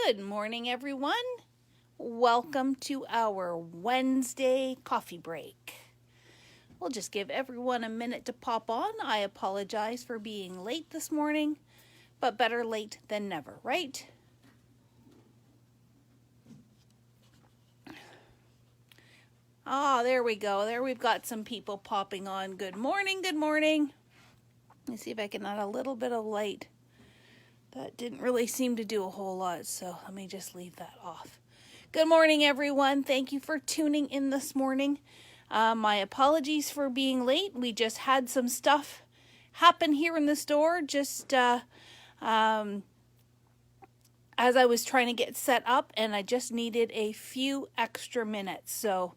Good morning, everyone. Welcome to our Wednesday coffee break. We'll just give everyone a minute to pop on. I apologize for being late this morning, but better late than never, right? There we go. There we've got some people popping on. Good morning, good morning. Let's see if I can add a little bit of light. That didn't really seem to do a whole lot, so let me just leave that off. Good morning, everyone. Thank you for tuning in this morning. My apologies for being late. We just had some stuff happen here in the store just as I was trying to get set up, and I just needed a few extra minutes. So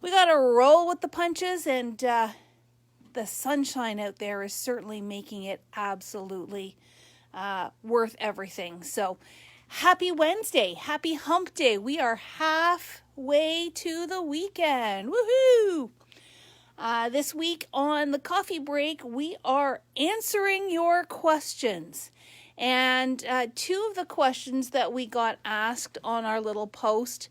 we got to roll with the punches, and the sunshine out there is certainly making it absolutely worth everything. So happy Wednesday, happy hump day. We are halfway to the weekend. Woohoo! This week on the coffee break, we are answering your questions. And two of the questions that we got asked on our little post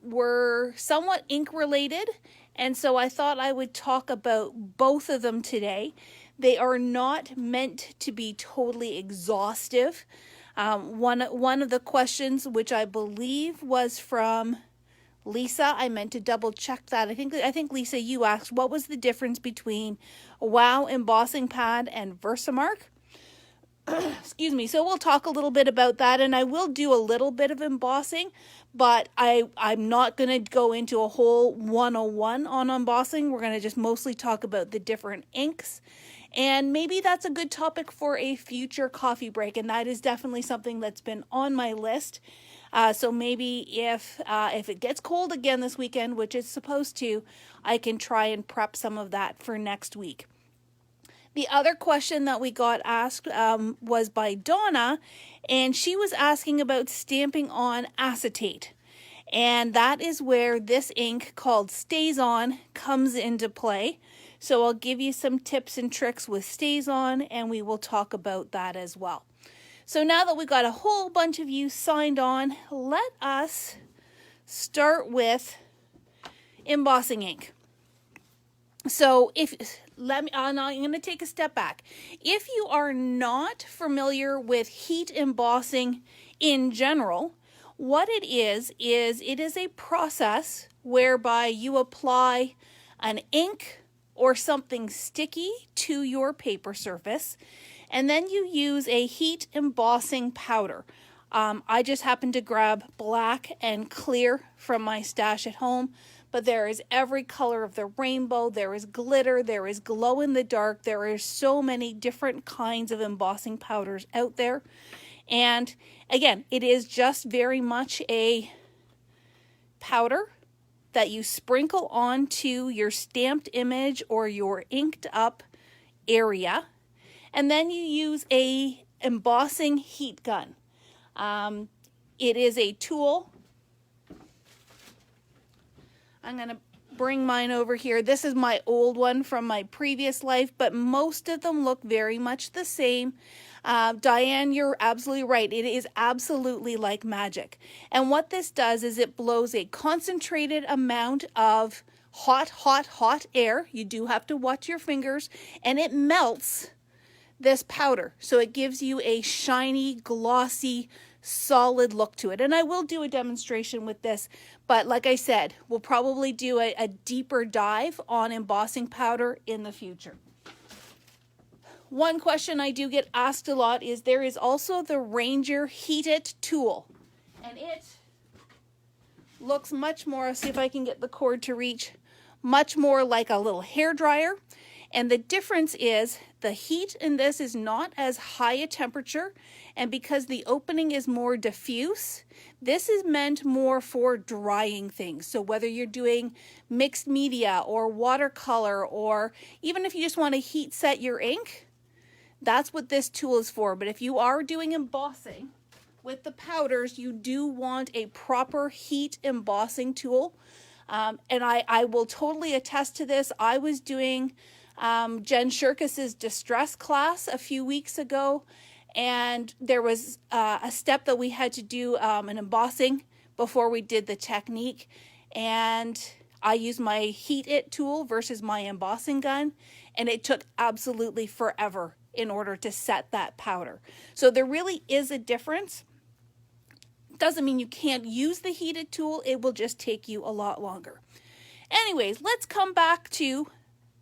were somewhat ink related. And so I thought I would talk about both of them today. They are not meant to be totally exhaustive. One of the questions, which I believe was from Lisa, I meant to double check that. I think Lisa, you asked what was the difference between Wow embossing pad and Versamark. Excuse me. So we'll talk a little bit about that, and I will do a little bit of embossing, but I'm not going to go into a whole 101 on embossing. We're going to just mostly talk about the different inks. And maybe that's a good topic for a future coffee break, and that is definitely something that's been on my list. So maybe if it gets cold again this weekend, which it's supposed to, I can try and prep some of that for next week. The other question that we got asked was by Donna, and she was asking about stamping on acetate. And that is where this ink called Stazon comes into play. So I'll give you some tips and tricks with Stazon, and we will talk about that as well. So now that we've got a whole bunch of you signed on, let us start with embossing ink. So I'm going to take a step back. If you are not familiar with heat embossing in general, what it is it is a process whereby you apply an ink or something sticky to your paper surface, and then you use a heat embossing powder. I just happened to grab black and clear from my stash at home, but there is every color of the rainbow, there is glitter, there is glow in the dark, there are so many different kinds of embossing powders out there. And again, it is just very much a powder that you sprinkle onto your stamped image or your inked up area, and then you use a embossing heat gun. It is a tool. I'm going to bring mine over here. This is my old one from my previous life, but most of them look very much the same. Diane, you're absolutely right. It is absolutely like magic. And what this does is it blows a concentrated amount of hot air. You do have to watch your fingers, and it melts this powder. So it gives you a shiny, glossy, solid look to it. And I will do a demonstration with this, but like I said, we'll probably do a deeper dive on embossing powder in the future. One question I do get asked a lot is there is also the Ranger Heat It tool, and it looks much more, see if I can get the cord to reach, much more like a little hair dryer. And the difference is the heat in this is not as high a temperature, and because the opening is more diffuse, this is meant more for drying things. So whether you're doing mixed media or watercolor, or even if you just want to heat set your ink, that's what this tool is for. But if you are doing embossing with the powders, you do want a proper heat embossing tool. And I will totally attest to this. I was doing Jen Shirkis's distress class a few weeks ago, and there was a step that we had to do an embossing before we did the technique, and I used my Heat It tool versus my embossing gun, and it took absolutely forever in order to set that powder. So there really is a difference. Doesn't mean you can't use the heated tool, it will just take you a lot longer. Anyways, let's come back to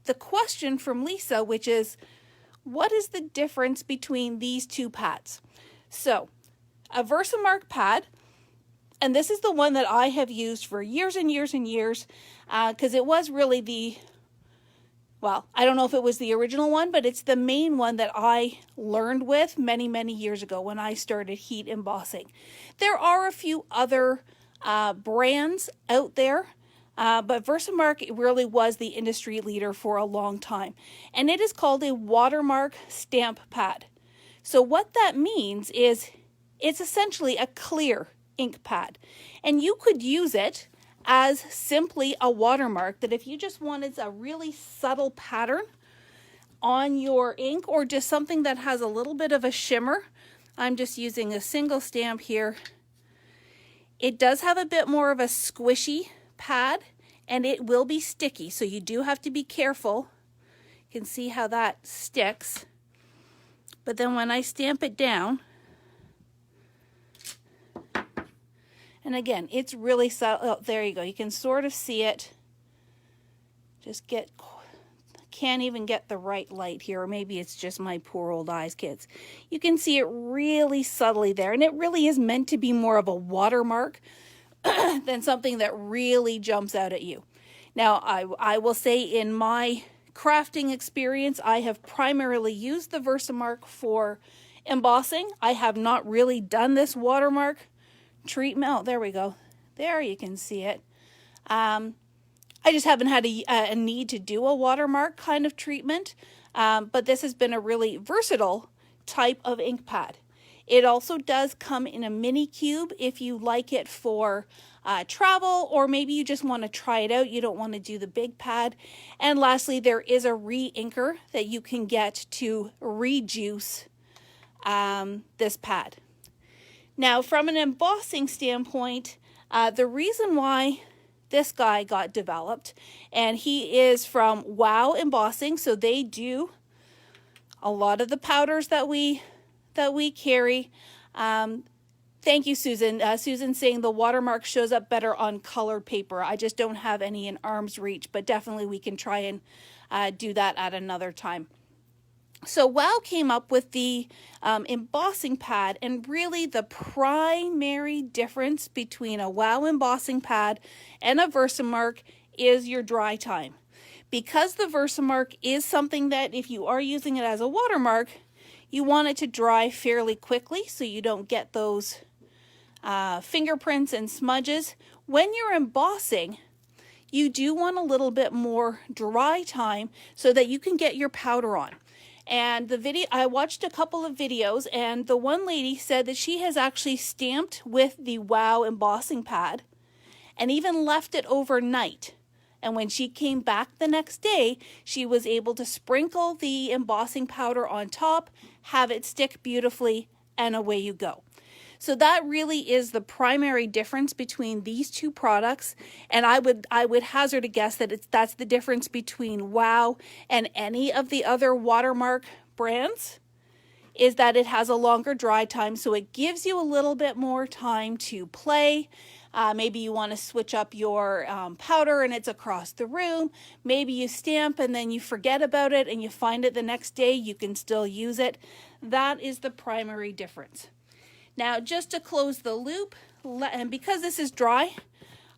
the question from Lisa, which is, what is the difference between these two pads? So, a Versamark pad, and this is the one that I have used for years and years and years, because it was really the, well, I don't know if it was the original one, but it's the main one that I learned with many, many years ago when I started heat embossing. There are a few other brands out there, but Versamark really was the industry leader for a long time. And it is called a watermark stamp pad. So what that means is it's essentially a clear ink pad. And you could use it as simply a watermark, that if you just wanted a really subtle pattern on your ink, or just something that has a little bit of a shimmer. I'm just using a single stamp here. It does have a bit more of a squishy pad, and it will be sticky, so you do have to be careful. You can see how that sticks. But then when I stamp it down, and again, it's really subtle. Oh, there you go. You can sort of see it. Just can't even get the right light here, or maybe it's just my poor old eyes, kids. You can see it really subtly there, and it really is meant to be more of a watermark than something that really jumps out at you. Now, I will say in my crafting experience, I have primarily used the Versamark for embossing. I have not really done this watermark treatment. Oh, there we go. There you can see it. I just haven't had a need to do a watermark kind of treatment, but this has been a really versatile type of ink pad. It also does come in a mini cube if you like it for travel, or maybe you just want to try it out. You don't want to do the big pad. And lastly, there is a re-inker that you can get to rejuice this pad. Now, from an embossing standpoint, the reason why this guy got developed, and he is from Wow Embossing, so they do a lot of the powders that we carry. Thank you, Susan. Susan saying the watermark shows up better on colored paper. I just don't have any in arm's reach, but definitely we can try and do that at another time. So Wow came up with the embossing pad, and really the primary difference between a Wow embossing pad and a Versamark is your dry time. Because the Versamark is something that if you are using it as a watermark, you want it to dry fairly quickly so you don't get those fingerprints and smudges. When you're embossing, you do want a little bit more dry time so that you can get your powder on. And I watched a couple of videos, and the one lady said that she has actually stamped with the Wow embossing pad and even left it overnight. And when she came back the next day, she was able to sprinkle the embossing powder on top, have it stick beautifully, and away you go. So that really is the primary difference between these two products, and I would hazard a guess that that's the difference between Wow and any of the other watermark brands, is that it has a longer dry time, so it gives you a little bit more time to play. Maybe you want to switch up your powder and it's across the room. Maybe you stamp and then you forget about it and you find it the next day, you can still use it. That is the primary difference. Now, just to close the loop, and because this is dry,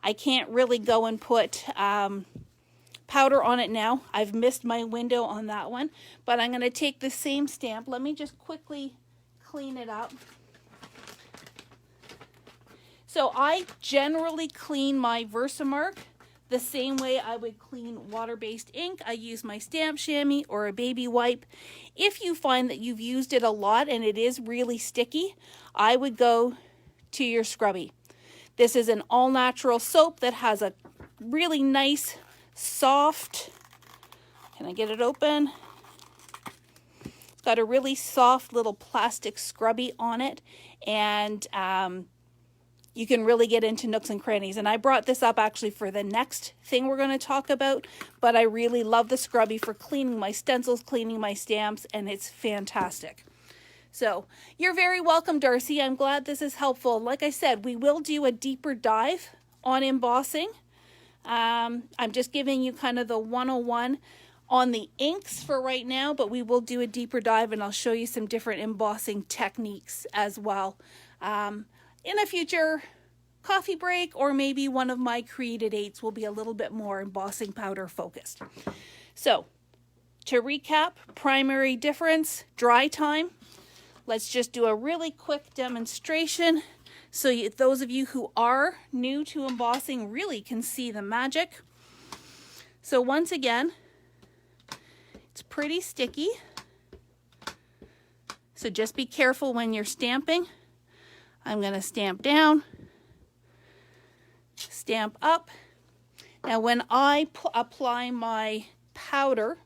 I can't really go and put powder on it now. I've missed my window on that one, but I'm going to take the same stamp. Let me just quickly clean it up. So I generally clean my Versamark the same way I would clean water-based ink. I use my stamp chamois or a baby wipe. If you find that you've used it a lot and it is really sticky, I would go to your scrubby. This is an all-natural soap that has a really nice, soft, can I get it open? It's Got a really soft little plastic scrubby on it, and you can really get into nooks and crannies. And I brought this up actually for the next thing we're going to talk about, but I really love the scrubby for cleaning my stencils, cleaning my stamps, and it's fantastic. So you're very welcome, Darcy. I'm glad this is helpful. Like I said, we will do a deeper dive on embossing. I'm just giving you kind of the 101 on the inks for right now, but we will do a deeper dive and I'll show you some different embossing techniques as well in a future coffee break, or maybe one of my created 8s will be a little bit more embossing powder focused. So to recap, primary difference, dry time. Let's just do a really quick demonstration so those of you who are new to embossing really can see the magic. So once again, it's pretty sticky, so just be careful when you're stamping. I'm going to stamp down, stamp up. Now when I apply my powder,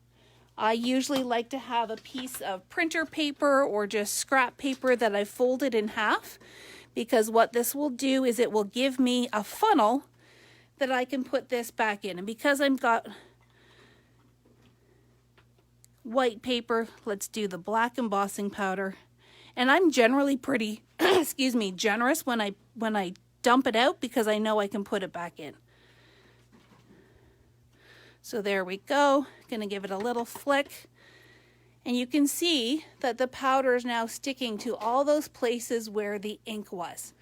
I usually like to have a piece of printer paper or just scrap paper that I folded in half, because what this will do is it will give me a funnel that I can put this back in. And because I've got white paper, let's do the black embossing powder. And I'm generally pretty excuse me, generous when I dump it out, because I know I can put it back in. So there we go. Gonna give it a little flick, and you can see that the powder is now sticking to all those places where the ink was.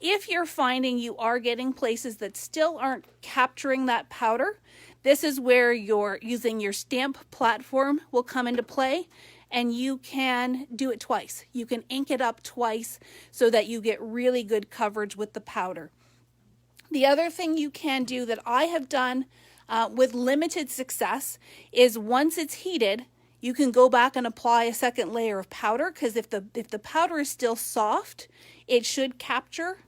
If you're finding you are getting places that still aren't capturing that powder, this is where you're using your stamp platform will come into play, and you can do it twice. You can ink it up twice so that you get really good coverage with the powder. The other thing you can do that I have done with limited success is once it's heated, you can go back and apply a second layer of powder, because if the powder is still soft, it should capture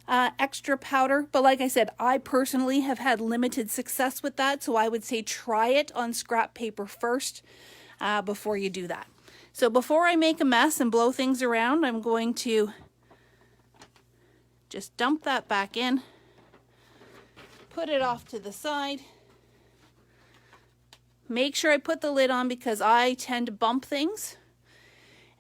extra powder. But like I said, I personally have had limited success with that, so I would say try it on scrap paper first before you do that. So before I make a mess and blow things around, I'm going to just dump that back in, put it off to the side. Make sure I put the lid on because I tend to bump things.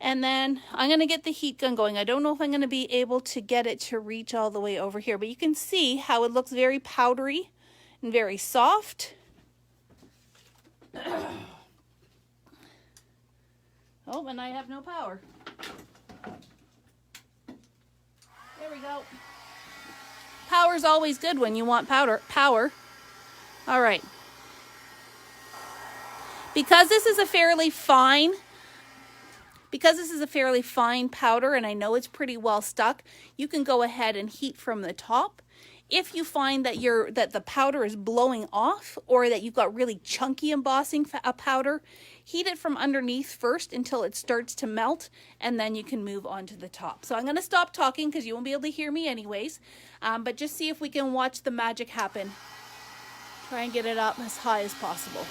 And then I'm going to get the heat gun going. I don't know if I'm going to be able to get it to reach all the way over here, but you can see how it looks very powdery and very soft. Oh, and I have no power. There we go. Power's always good when you want power. All right. Because this is a fairly fine powder, and I know it's pretty well stuck, you can go ahead and heat from the top. If you find that the powder is blowing off, or that you've got really chunky embossing powder, heat it from underneath first until it starts to melt, and then you can move on to the top. So I'm going to stop talking because you won't be able to hear me anyways, but just see if we can watch the magic happen. Try and get it up as high as possible.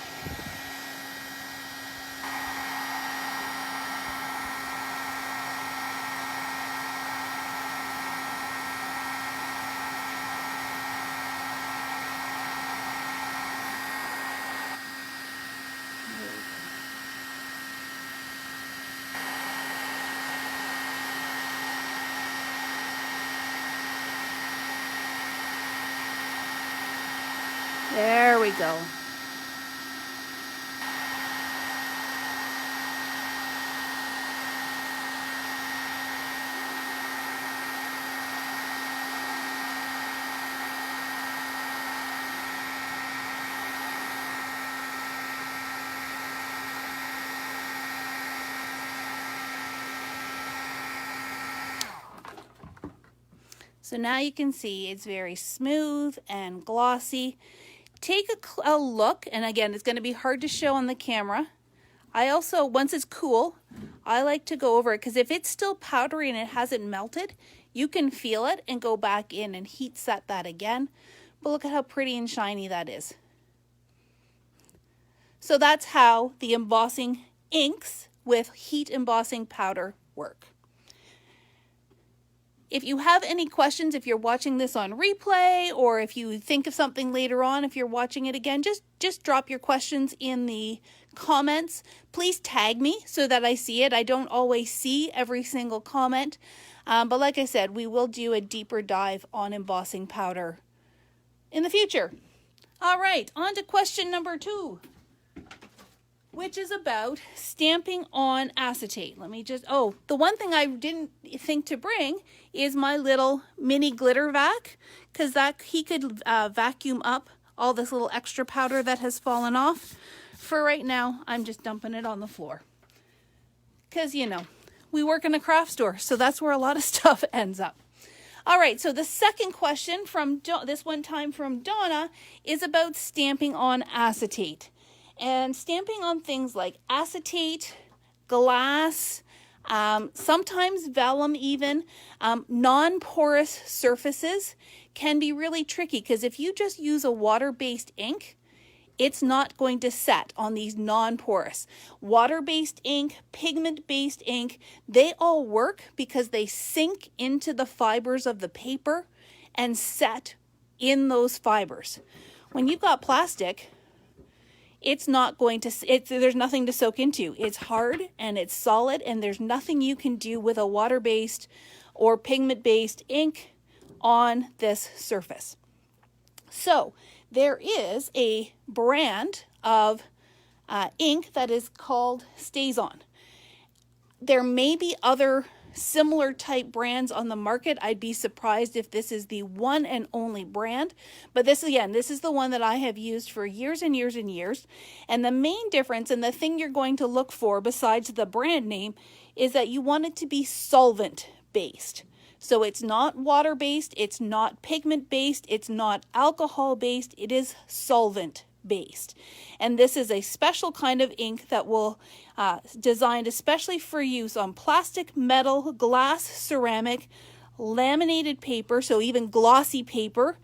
There we go. So now you can see it's very smooth and glossy. Take a look, and again, it's going to be hard to show on the camera. I also, once it's cool, I like to go over it, because if it's still powdery and it hasn't melted, you can feel it and go back in and heat set that again. But look at how pretty and shiny that is. So that's how the embossing inks with heat embossing powder work. If you have any questions, if you're watching this on replay, or if you think of something later on, if you're watching it again, just drop your questions in the comments. Please tag me so that I see it. I don't always see every single comment, but like I said, we will do a deeper dive on embossing powder in the future. All right, on to question number 2, which is about stamping on acetate. Let me just, the one thing I didn't think to bring is my little mini glitter vac, because he could vacuum up all this little extra powder that has fallen off. For right now, I'm just dumping it on the floor. Because, you know, we work in a craft store, so that's where a lot of stuff ends up. All right, so the second question from this one time from Donna is about stamping on acetate. And stamping on things like acetate, glass, sometimes vellum even, non-porous surfaces can be really tricky, because if you just use a water-based ink, it's not going to set on these non-porous. Water-based ink, pigment-based ink, they all work because they sink into the fibers of the paper and set in those fibers. When you've got plastic, it's not going to, there's nothing to soak into. It's hard and it's solid, and there's nothing you can do with a water-based or pigment-based ink on this surface. So there is a brand of ink that is called Stazon. There may be other similar type brands on the market. I'd be surprised if this is the one and only brand, but this is the one that I have used for years and years and years. And the main difference, and the thing you're going to look for besides the brand name, is that you want it to be solvent based. So it's not water based, it's not pigment based, it's not alcohol based, it is solvent based. And this is a special kind of ink that will designed especially for use on plastic, metal, glass, ceramic, laminated paper, so even glossy paper,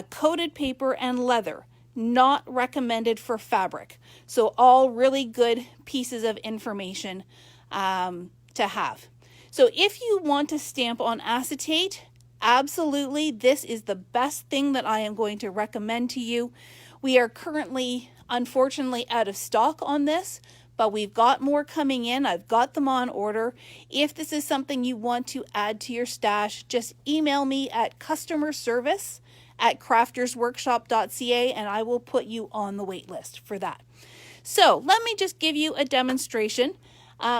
coated paper, and leather. Not recommended for fabric. So all really good pieces of information to have. So if you want to stamp on acetate, absolutely, this is the best thing that I am going to recommend to you. We are currently, unfortunately, out of stock on this, but we've got more coming in. I've got them on order. If this is something you want to add to your stash, just email me at customerservice@craftersworkshop.ca and I will put you on the wait list for that. So let me just give you a demonstration.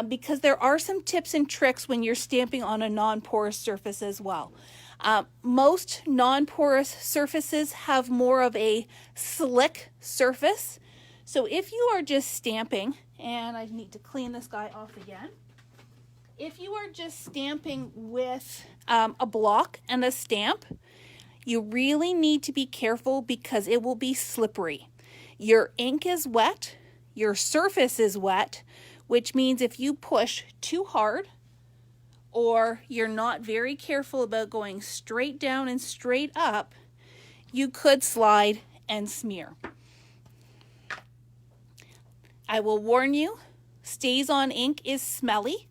Because there are some tips and tricks when you're stamping on a non-porous surface as well. Most non-porous surfaces have more of a slick surface. So if you are just stamping, and I need to clean this guy off again. If you are just stamping with a block and a stamp, you really need to be careful because it will be slippery. Your ink is wet, your surface is wet, which means if you push too hard or you're not very careful about going straight down and straight up, you could slide and smear. I will warn you, Stazon ink is smelly.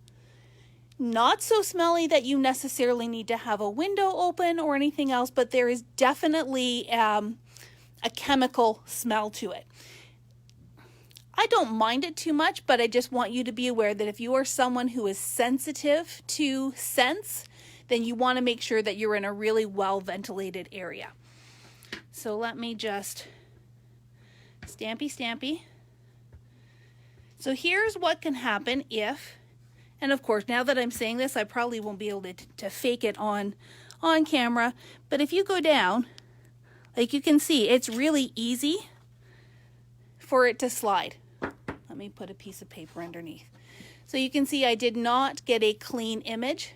Not so smelly that you necessarily need to have a window open or anything else, but there is definitely a chemical smell to it. I don't mind it too much, but I just want you to be aware that if you are someone who is sensitive to scents, then you want to make sure that you're in a really well ventilated area. So let me just stampy. So here's what can happen if, and of course now that I'm saying this, I probably won't be able to fake it on camera, but if you go down, like you can see, it's really easy for it to slide. Let me put a piece of paper underneath. So you can see I did not get a clean image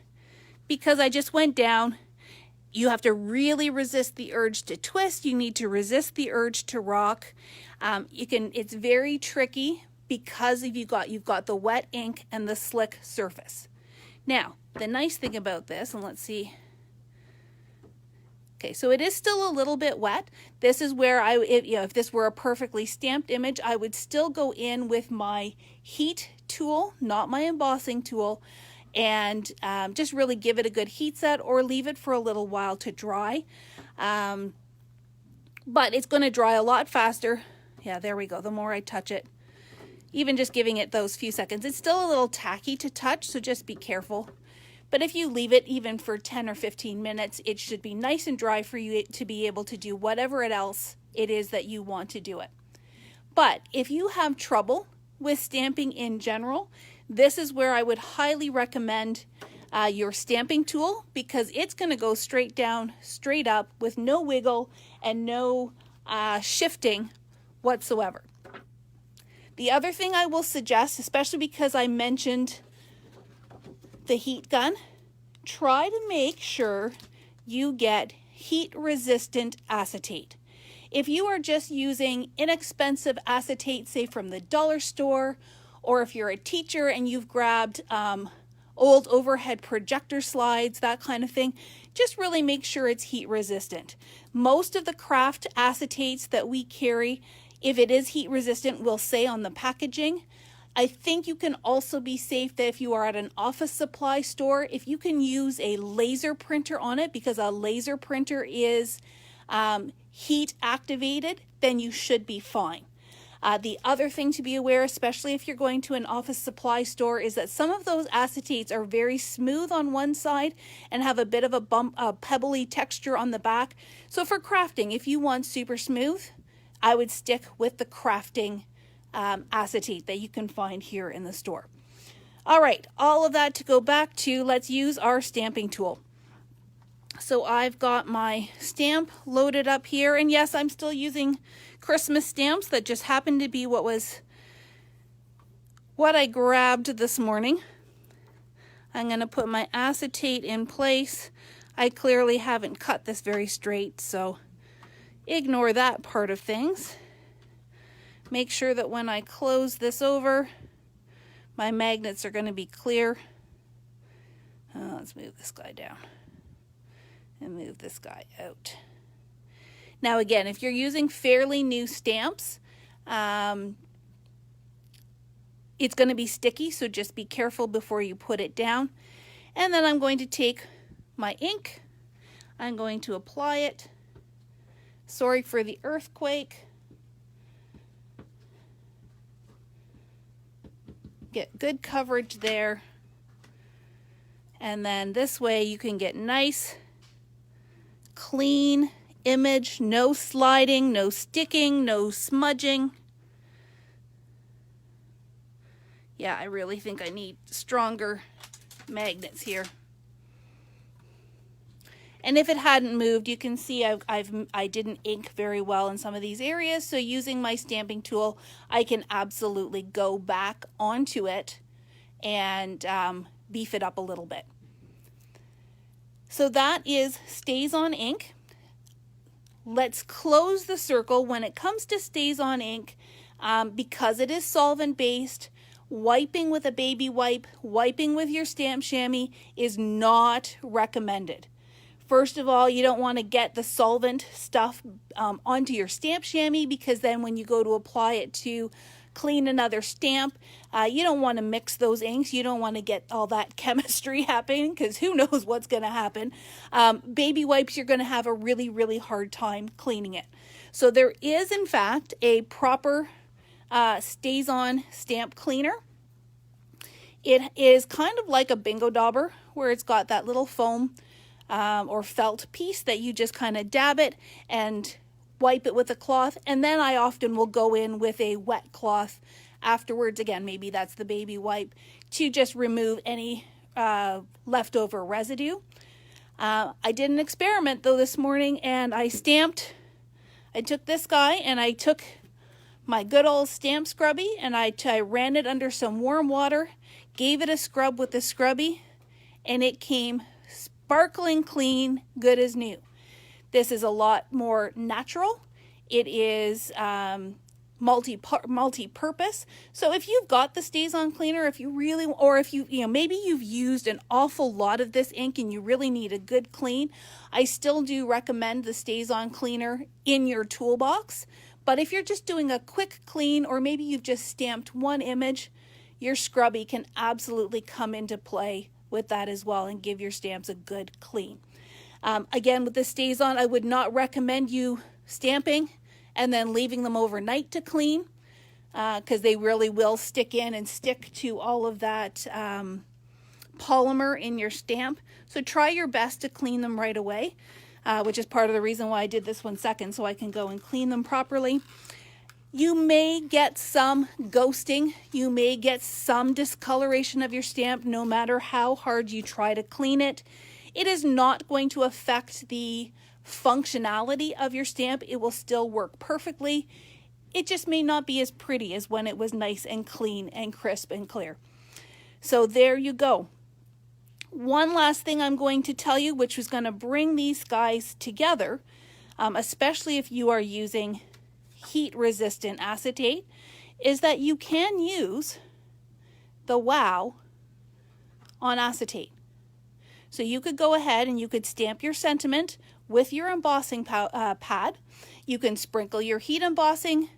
because I just went down. You have to really resist the urge to twist. You need to resist the urge to rock. It's very tricky because you've got the wet ink and the slick surface. Now, the nice thing about this, and let's see, Okay, so it is still a little bit wet. This is where if this were a perfectly stamped image, I would still go in with my heat tool, not my embossing tool, and just really give it a good heat set or leave it for a little while to dry. But it's going to dry a lot faster. Yeah, there we go. The more I touch it, even just giving it those few seconds, it's still a little tacky to touch, so just be careful. But if you leave it even for 10 or 15 minutes, it should be nice and dry for you to be able to do whatever else it is that you want to do it. But if you have trouble with stamping in general, this is where I would highly recommend your stamping tool, because it's going to go straight down, straight up, with no wiggle and no shifting whatsoever. The other thing I will suggest, especially because I mentioned the heat gun, try to make sure you get heat resistant acetate. If you are just using inexpensive acetate, say from the dollar store, or if you're a teacher and you've grabbed old overhead projector slides, that kind of thing, just really make sure it's heat resistant. Most of the craft acetates that we carry, if it is heat resistant, will say on the packaging. I think you can also be safe that if you are at an office supply store, if you can use a laser printer on it, because a laser printer is heat activated, then you should be fine. The other thing to be aware, especially if you're going to an office supply store, is that some of those acetates are very smooth on one side and have a bit of a pebbly texture on the back. So for crafting, if you want super smooth, I would stick with the crafting acetate that you can find here in the store. All right, all of that to go back to, let's use our stamping tool. So I've got my stamp loaded up here, and yes, I'm still using Christmas stamps. That just happened to be what I grabbed this morning. I'm going to put my acetate in place. I clearly haven't cut this very straight, so ignore that part of things. Make sure that when I close this over, my magnets are going to be clear. Let's move this guy down and move this guy out. Now again, if you're using fairly new stamps, it's going to be sticky, so just be careful before you put it down. And then I'm going to take my ink. I'm going to apply it. Sorry for the earthquake. Get good coverage there. And then this way you can get nice, clean image, no sliding, no sticking, no smudging. Yeah, I really think I need stronger magnets here. And if it hadn't moved, you can see I didn't ink very well in some of these areas, so using my stamping tool, I can absolutely go back onto it and beef it up a little bit. So that is Stazon ink. Let's close the circle. When it comes to Stazon ink, because it is solvent-based, wiping with a baby wipe, wiping with your stamp chamois is not recommended. First of all, you don't want to get the solvent stuff onto your stamp chamois, because then when you go to apply it to clean another stamp, you don't want to mix those inks. You don't want to get all that chemistry happening, because who knows what's going to happen. Baby wipes, you're going to have a really, really hard time cleaning it. So there is, in fact, a proper Stazon stamp cleaner. It is kind of like a bingo dauber, where it's got that little foam or felt piece that you just kind of dab it and wipe it with a cloth, and then I often will go in with a wet cloth afterwards. Again, maybe that's the baby wipe, to just remove any leftover residue. I did an experiment though this morning, and I took this guy and I took my good old stamp scrubby and I ran it under some warm water, gave it a scrub with the scrubby, and it came sparkling clean, good as new. This is a lot more natural. It is multi-purpose. So if you've got the Stazon cleaner, if you really, or if you know, maybe you've used an awful lot of this ink and you really need a good clean, I still do recommend the Stazon cleaner in your toolbox. But if you're just doing a quick clean, or maybe you've just stamped one image, your scrubby can absolutely come into play with that as well and give your stamps a good clean. Again, with the Stazon, I would not recommend you stamping and then leaving them overnight to clean, because they really will stick in and stick to all of that polymer in your stamp. So try your best to clean them right away, which is part of the reason why I did this one second, so I can go and clean them properly. You may get some ghosting. You may get some discoloration of your stamp no matter how hard you try to clean it. It is not going to affect the functionality of your stamp. It will still work perfectly. It just may not be as pretty as when it was nice and clean and crisp and clear. So there you go. One last thing I'm going to tell you, which was going to bring these guys together, especially if you are using heat resistant acetate, is that you can use the Wow on acetate. So you could go ahead and you could stamp your sentiment with your embossing pad. You can sprinkle your heat embossing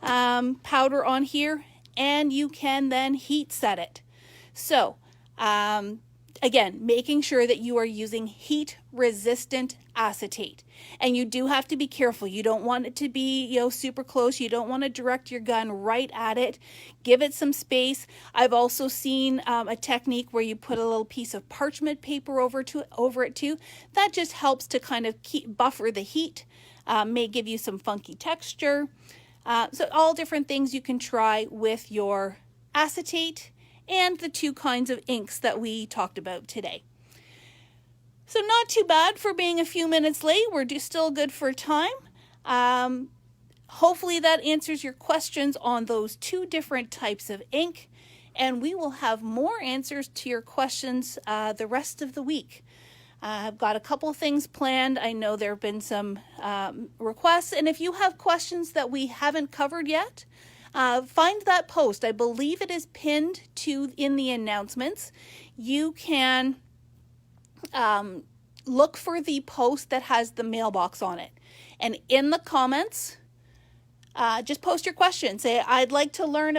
powder on here, and you can then heat set it. So again, making sure that you are using heat resistant acetate. And you do have to be careful. You don't want it to be, you know, super close. You don't want to direct your gun right at it. Give it some space. I've also seen a technique where you put a little piece of parchment paper over it too. That just helps to kind of buffer the heat. May give you some funky texture. So all different things you can try with your acetate and the two kinds of inks that we talked about today. So not too bad for being a few minutes late. We're still good for time. Hopefully that answers your questions on those two different types of ink, and we will have more answers to your questions the rest of the week. I've got a couple things planned. I know there have been some requests, and if you have questions that we haven't covered yet, find that post. I believe it is pinned in the announcements. You can look for the post that has the mailbox on it, and in the comments, just post your question. Say, I'd like to learn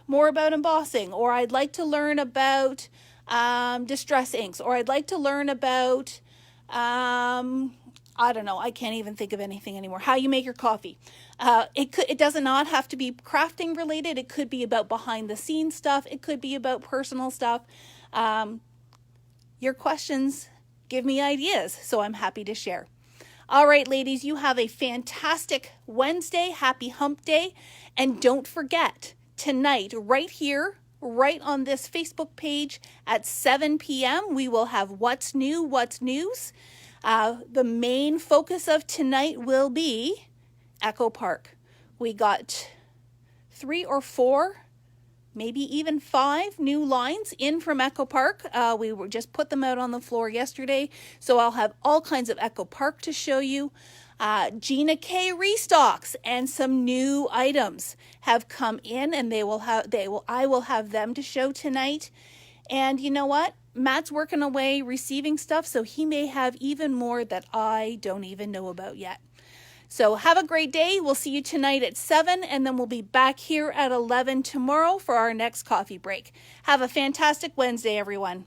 more about embossing, or I'd like to learn about distress inks, or I'd like to learn about I don't know, I can't even think of anything anymore. How you make your coffee. It does not have to be crafting related. It could be about behind the scenes stuff. It could be about personal stuff. Your questions give me ideas, so I'm happy to share. All right, ladies, you have a fantastic Wednesday. Happy hump day. And don't forget, tonight, right here, right on this Facebook page at 7 p.m., we will have What's New, What's News. The main focus of tonight will be Echo Park. We got 3 or 4, maybe even 5 new lines in from Echo Park. We just put them out on the floor yesterday, so I'll have all kinds of Echo Park to show you. Gina K restocks and some new items have come in, and I will have them to show tonight. And you know what? Matt's working away receiving stuff, so he may have even more that I don't even know about yet. So have a great day. We'll see you tonight at 7, and then we'll be back here at 11 tomorrow for our next coffee break. Have a fantastic Wednesday, everyone.